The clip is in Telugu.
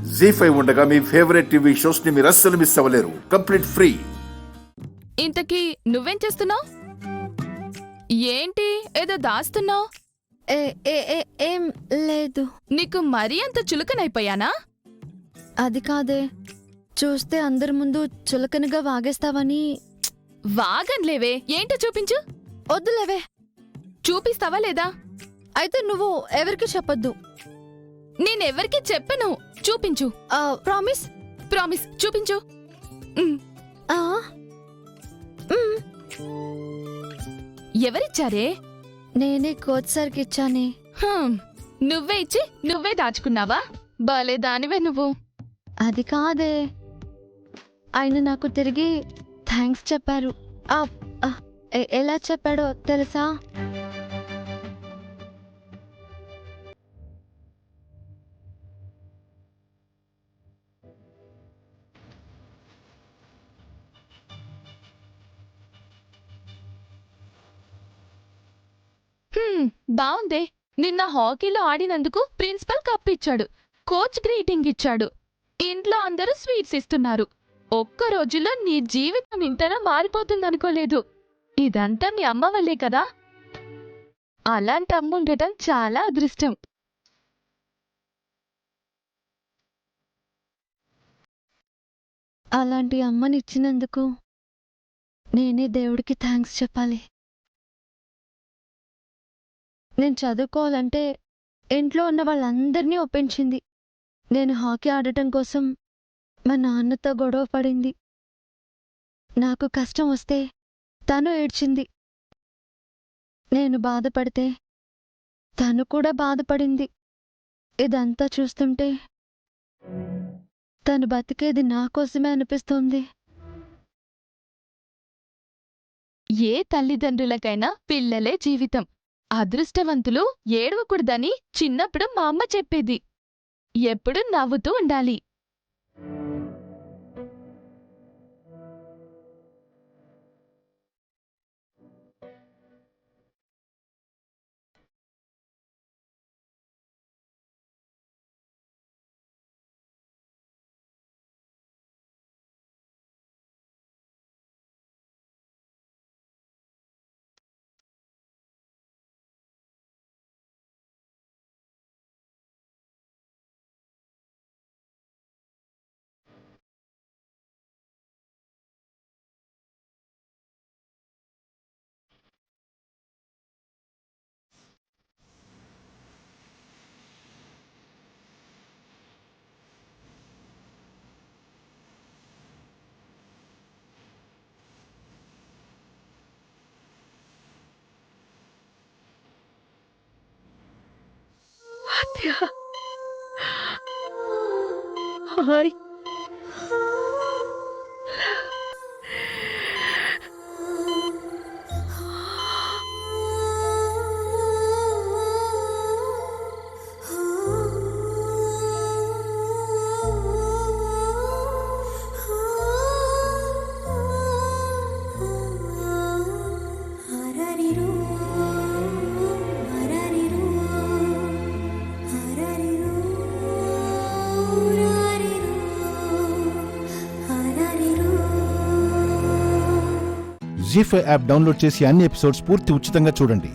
జీ5 ఉండగా మీ ఫేవరెట్ టీవీ షోస్ ని మీరు అస్సలు మిస్ అవ్వలేరు. Complete free. ఇంతకీ నువ్వేం చేస్తున్నావు? ఏంటి ఏదో దాస్తున్నావు? ఏం లేదు. నీకు మరీ అంత చులకనైపోయానా? అది కాదే, చూస్తే అందరి ముందు చులకనగా వాగేస్తావని. వాగన్లేవే, ఏంటో చూపించు. వద్దులేవే. చూపిస్తావా లేదా? అయితే నువ్వు ఎవరికి చెప్పొద్దు. నేనెవరికి చెప్పను. చూపించు. ప్రామిస్. ప్రామిస్ చూపించు. ఉమ్, ఆ, మ్, ఎవరిచ్చారే? నేనే కోచ్ సార్కి ఇచ్చానే. నువ్వే ఇచ్చి నువ్వే దాచుకున్నావా? బాలే దానివే నువ్వు. అది కాదే, ఆయన నాకు తిరిగి థ్యాంక్స్ చెప్పారు. ఆ, ఆ, ఎలా చెప్పాడో తెలుసా? బావుందే. నిన్న హాకీలో ఆడినందుకు ప్రిన్సిపల్ కప్ ఇచ్చాడు, కోచ్ గ్రీటింగ్ ఇచ్చాడు, ఇంట్లో అందరూ స్వీట్స్ ఇస్తున్నారు. ఒక్క రోజులో నీ జీవితం ఇంతలా మారిపోతుందనుకోలేదు. ఇదంతా నీ అమ్మ వల్లే కదా. అలాంటి అమ్మ ఉండటం చాలా అదృష్టం. అలాంటి అమ్మని ఇచ్చినందుకు నేనే దేవుడికి థ్యాంక్స్ చెప్పాలి. నేను చదువుకోవాలంటే ఇంట్లో ఉన్న వాళ్ళందరినీ ఒప్పించింది. నేను హాకీ ఆడటం కోసం మా నాన్నతో గొడవ పడింది. నాకు కష్టం వస్తే తను ఏడ్చింది. నేను బాధపడితే తను కూడా బాధపడింది. ఇదంతా చూస్తుంటే తను బతికేది నా కోసమే అనిపిస్తోంది. ఏ తల్లిదండ్రులకైనా పిల్లలే జీవితం. అదృష్టవంతులు ఏడవకూడదని చిన్నప్పుడు మా అమ్మ చెప్పేది. ఎప్పుడూ నవ్వుతూ ఉండాలి. హాయ్. జీ5 యాప్ డౌన్లోడ్ చేసి అన్ని ఎపిసోడ్స్ పూర్తి ఉచితంగా చూడండి.